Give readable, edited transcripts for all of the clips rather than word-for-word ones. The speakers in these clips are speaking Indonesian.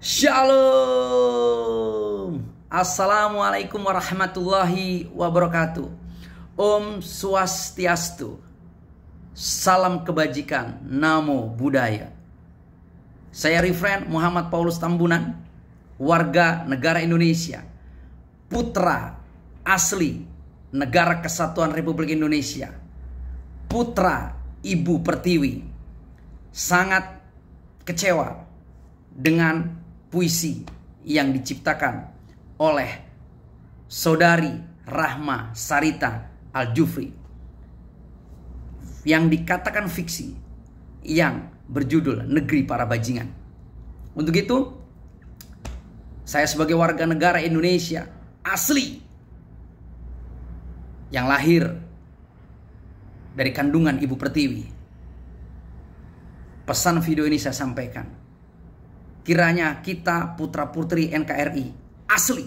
Shalom. Assalamualaikum warahmatullahi wabarakatuh. Om Swastiastu. Salam kebajikan. Namo Buddhaya. Saya Refren Muhammad Paulus Tambunan, warga negara Indonesia, putra asli Negara Kesatuan Republik Indonesia, putra Ibu Pertiwi. Sangat kecewa dengan puisi yang diciptakan oleh saudari Rahma Sarita Al-Jufri yang dikatakan fiksi, yang berjudul Negeri Para Bajingan. Untuk itu, saya sebagai warga negara Indonesia asli yang lahir dari kandungan Ibu Pertiwi, pesan video ini saya sampaikan. Kiranya kita putra-putri NKRI asli,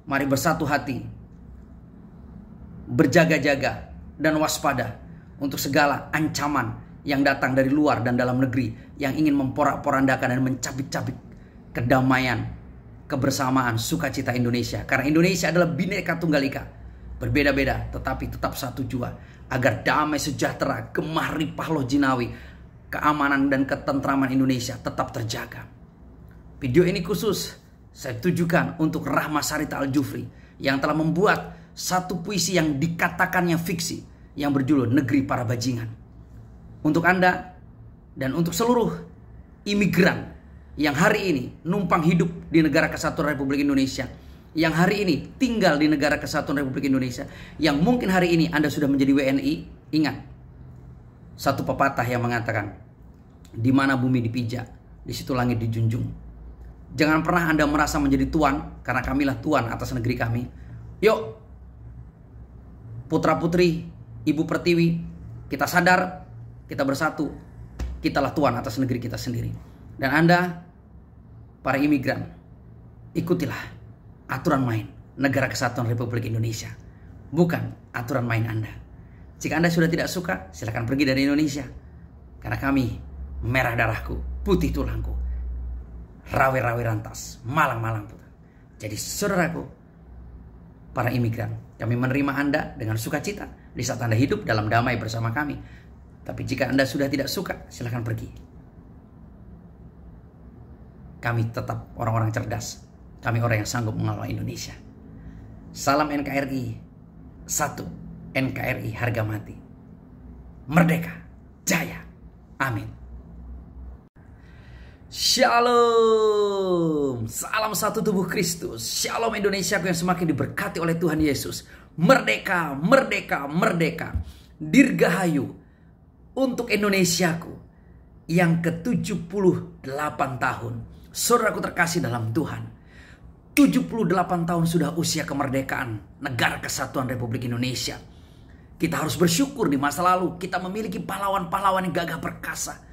mari bersatu hati, berjaga-jaga dan waspada untuk segala ancaman yang datang dari luar dan dalam negeri yang ingin memporak-porandakan dan mencabik-cabik kedamaian, kebersamaan, sukacita Indonesia. Karena Indonesia adalah Bhinneka Tunggal Ika, berbeda-beda tetapi tetap satu jua, agar damai sejahtera, gemah ripah loh jinawi, keamanan dan ketentraman Indonesia tetap terjaga. Video ini khusus saya tujukan untuk Rahma Sarita Al-Jufri yang telah membuat satu puisi yang dikatakannya fiksi yang berjudul Negeri Para Bajingan. Untuk Anda dan untuk seluruh imigran yang hari ini numpang hidup di Negara Kesatuan Republik Indonesia, yang hari ini tinggal di Negara Kesatuan Republik Indonesia, yang mungkin hari ini Anda sudah menjadi WNI, ingat satu pepatah yang mengatakan, di mana bumi dipijak, di situ langit dijunjung. Jangan pernah Anda merasa menjadi tuan, karena kamilah tuan atas negeri kami. Yuk, putra-putri Ibu Pertiwi, kita sadar, kita bersatu, kitalah tuan atas negeri kita sendiri. Dan Anda, para imigran, ikutilah aturan main Negara Kesatuan Republik Indonesia, bukan aturan main Anda. Jika Anda sudah tidak suka, silakan pergi dari Indonesia. Karena kami, merah darahku, putih tulangku, rawe-rawe rantas, malang-malang putar. Jadi saudaraku, para imigran, kami menerima Anda dengan sukacita di saat Anda hidup dalam damai bersama kami. Tapi jika Anda sudah tidak suka, silakan pergi. Kami tetap orang-orang cerdas. Kami orang yang sanggup mengelola Indonesia. Salam NKRI 1, NKRI harga mati. Merdeka, jaya, amin. Shalom, salam satu tubuh Kristus. Shalom Indonesiaku yang semakin diberkati oleh Tuhan Yesus. Merdeka, merdeka, merdeka. Dirgahayu untuk Indonesiaku yang ke-78 tahun. Saudaraku terkasih dalam Tuhan, 78 tahun sudah usia kemerdekaan Negara Kesatuan Republik Indonesia. Kita harus bersyukur di masa lalu kita memiliki pahlawan-pahlawan yang gagah perkasa,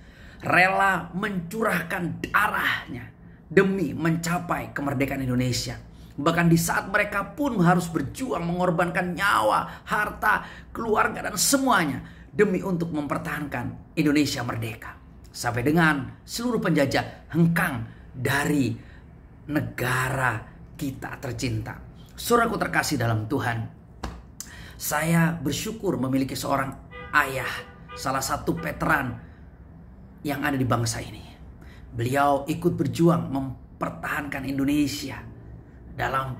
rela mencurahkan darahnya demi mencapai kemerdekaan Indonesia. Bahkan di saat mereka pun harus berjuang mengorbankan nyawa, harta, keluarga dan semuanya demi untuk mempertahankan Indonesia merdeka. Sampai dengan seluruh penjajah hengkang dari negara kita tercinta. Saudaraku terkasih dalam Tuhan, saya bersyukur memiliki seorang ayah, salah satu veteran yang ada di bangsa ini. Beliau ikut berjuang mempertahankan Indonesia dalam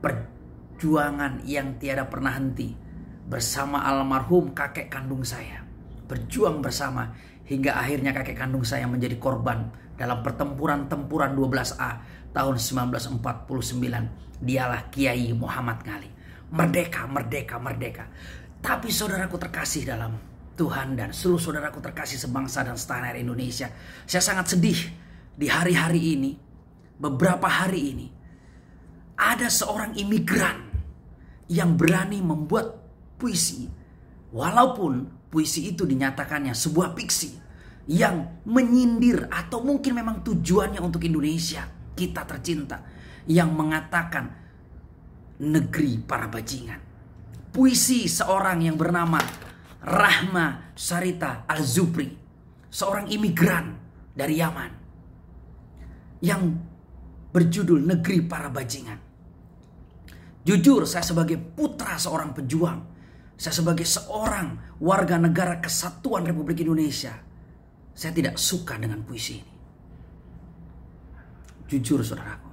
perjuangan yang tiada pernah henti bersama almarhum kakek kandung saya. Berjuang bersama hingga akhirnya kakek kandung saya menjadi korban dalam pertempuran 12A tahun 1949. Dialah Kiai Muhammad Ngali. Merdeka, merdeka, merdeka. Tapi saudaraku terkasih dalam Tuhan dan seluruh saudaraku terkasih sebangsa dan setanah air Indonesia, saya sangat sedih di hari-hari ini, beberapa hari ini, ada seorang imigran yang berani membuat puisi, walaupun puisi itu dinyatakannya sebuah fiksi yang menyindir atau mungkin memang tujuannya untuk Indonesia kita tercinta, yang mengatakan negeri para bajingan. Puisi seorang yang bernama Rahma Sarita Al-Jufri, seorang imigran dari Yaman, yang berjudul Negeri Para Bajingan. Jujur, saya sebagai putra seorang pejuang, saya sebagai seorang warga negara kesatuan Republik Indonesia, saya tidak suka dengan puisi ini. Jujur saudaraku,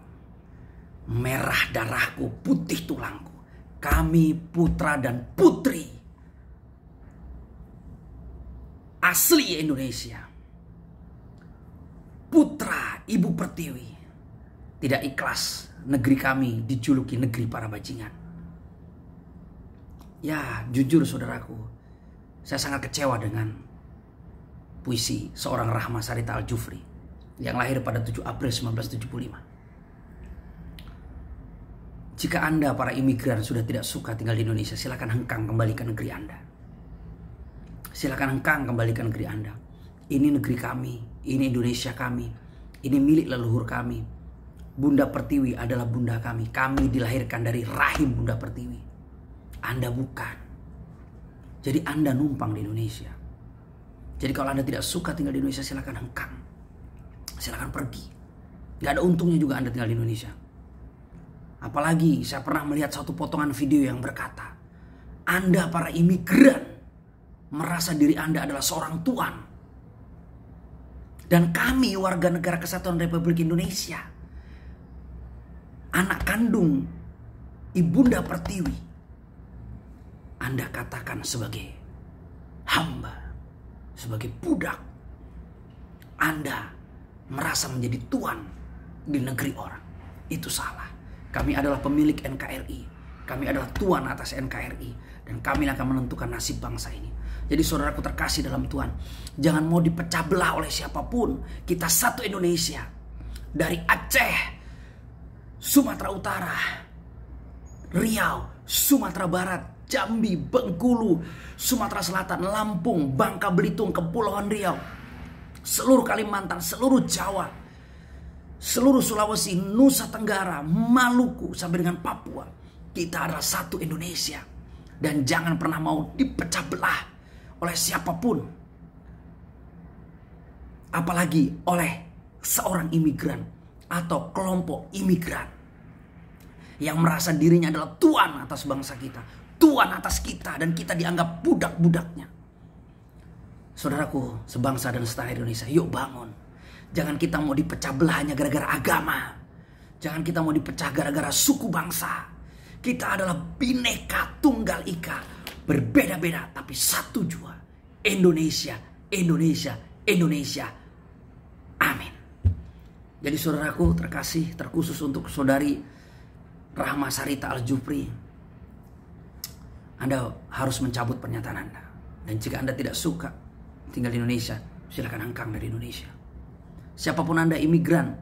merah darahku, putih tulangku. Kami putra dan putri asli Indonesia, putra Ibu Pertiwi, tidak ikhlas negeri kami dijuluki negeri para bajingan. Ya, jujur saudaraku, saya sangat kecewa dengan puisi seorang Rahma Sarita Al-Jufri yang lahir pada 7 April 1975. Jika Anda para imigran sudah tidak suka tinggal di Indonesia, silakan hengkang kembali ke negeri Anda. Silakan hengkang kembali ke negeri Anda. Ini negeri kami, ini Indonesia kami, ini milik leluhur kami. Bunda Pertiwi adalah bunda kami. Kami dilahirkan dari rahim Bunda Pertiwi. Anda bukan. Jadi Anda numpang di Indonesia. Jadi kalau Anda tidak suka tinggal di Indonesia, silakan hengkang. Silakan pergi. Gak ada untungnya juga Anda tinggal di Indonesia. Apalagi saya pernah melihat satu potongan video yang berkata, Anda para imigran merasa diri Anda adalah seorang tuan. Dan kami warga negara kesatuan Republik Indonesia, anak kandung Ibunda Pertiwi, Anda katakan sebagai hamba, sebagai budak. Anda merasa menjadi tuan di negeri orang. Itu salah. Kami adalah pemilik NKRI. Kami adalah tuan atas NKRI. Dan kami akan menentukan nasib bangsa ini. Jadi saudaraku terkasih dalam Tuhan, jangan mau dipecah belah oleh siapapun. Kita satu Indonesia. Dari Aceh, Sumatera Utara, Riau, Sumatera Barat, Jambi, Bengkulu, Sumatera Selatan, Lampung, Bangka Belitung, Kepulauan Riau, seluruh Kalimantan, seluruh Jawa, seluruh Sulawesi, Nusa Tenggara, Maluku, sampai dengan Papua. Kita adalah satu Indonesia. Dan jangan pernah mau dipecah belah oleh siapapun. Apalagi oleh seorang imigran atau kelompok imigran yang merasa dirinya adalah tuan atas bangsa kita, tuan atas kita, dan kita dianggap budak-budaknya. Saudaraku, sebangsa dan setanah Indonesia, yuk bangun. Jangan kita mau dipecah belah hanya gara-gara agama. Jangan kita mau dipecah gara-gara suku bangsa. Kita adalah Bhinneka Tunggal Ika. Berbeda-beda tapi satu jua. Indonesia, Indonesia, Indonesia. Amin. Jadi saudaraku terkasih, terkhusus untuk saudari Rahma Sarita Al-Jufri, Anda harus mencabut pernyataan Anda. Dan jika Anda tidak suka tinggal di Indonesia, silakan hengkang dari Indonesia. Siapapun Anda imigran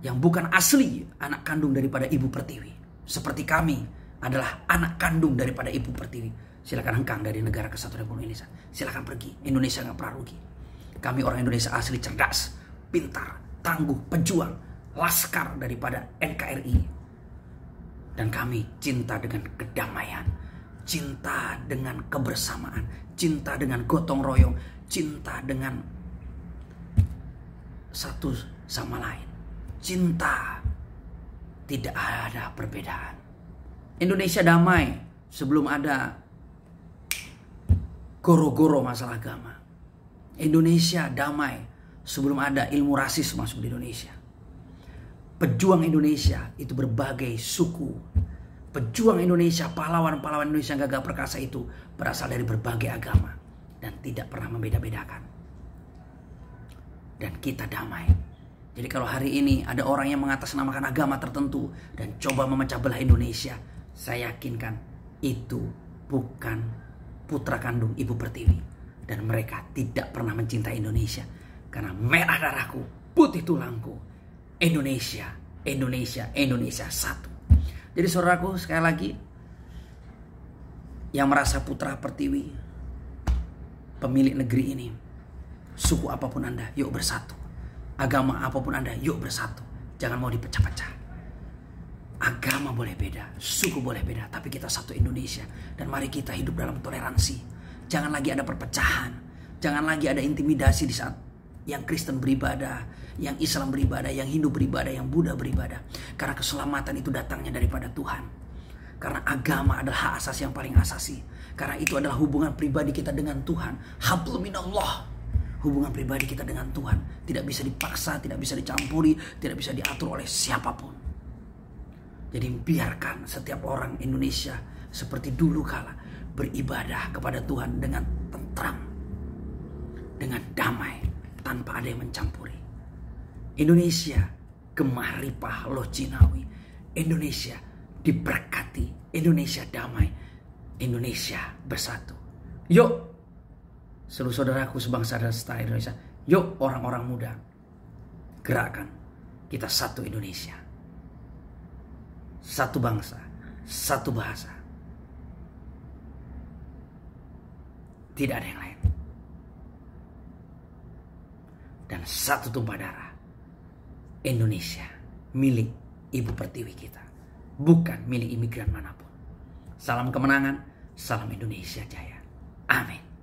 yang bukan asli anak kandung daripada Ibu Pertiwi, seperti kami adalah anak kandung daripada Ibu Pertiwi, silakan hengkang dari negara kesatuan Republik Indonesia. Silakan pergi. Indonesia nggak pernah rugi. Kami orang Indonesia asli, cerdas, pintar, tangguh, pejuang, laskar daripada NKRI. Dan kami cinta dengan kedamaian, cinta dengan kebersamaan, cinta dengan gotong royong, cinta dengan satu sama lain. Cinta, tidak ada perbedaan. Indonesia damai sebelum ada goro-goro masalah agama. Indonesia damai sebelum ada ilmu rasis masuk di Indonesia. Pejuang Indonesia itu berbagai suku. Pejuang Indonesia, pahlawan-pahlawan Indonesia yang gagah perkasa itu berasal dari berbagai agama dan tidak pernah membeda-bedakan. Dan kita damai. Jadi kalau hari ini ada orang yang mengatasnamakan agama tertentu dan coba memecah belah Indonesia, saya yakinkan itu bukan putra kandung Ibu Pertiwi. Dan mereka tidak pernah mencintai Indonesia. Karena merah darahku, putih tulangku. Indonesia, Indonesia, Indonesia satu. Jadi saudaraku, sekali lagi, yang merasa putra Pertiwi, pemilik negeri ini, suku apapun Anda, yuk bersatu. Agama apapun Anda, yuk bersatu. Jangan mau dipecah-pecah. Agama boleh beda, suku boleh beda, tapi kita satu Indonesia. Dan mari kita hidup dalam toleransi. Jangan lagi ada perpecahan. Jangan lagi ada intimidasi di saat Yang Kristen beribadah, yang Islam beribadah, yang Hindu beribadah, yang Buddha beribadah. Karena keselamatan itu datangnya daripada Tuhan. Karena agama adalah hak asasi yang paling asasi. Karena itu adalah hubungan pribadi kita dengan Tuhan. Hablum minallah. Hubungan pribadi kita dengan Tuhan. Tidak bisa dipaksa, tidak bisa dicampuri, tidak bisa diatur oleh siapapun. Jadi biarkan setiap orang Indonesia seperti dulu kala beribadah kepada Tuhan dengan tentram, dengan damai, tanpa ada yang mencampuri. Indonesia gemah ripah loh Cinawi. Indonesia diberkati. Indonesia damai. Indonesia bersatu. Yuk, seluruh saudaraku sebangsa dan setanah Indonesia. Yuk orang-orang muda, gerakan. Kita satu Indonesia. Satu bangsa, satu bahasa. Tidak ada yang lain. Dan satu tumpah darah. Indonesia milik Ibu Pertiwi kita. Bukan milik imigran manapun. Salam kemenangan, salam Indonesia Jaya. Amin.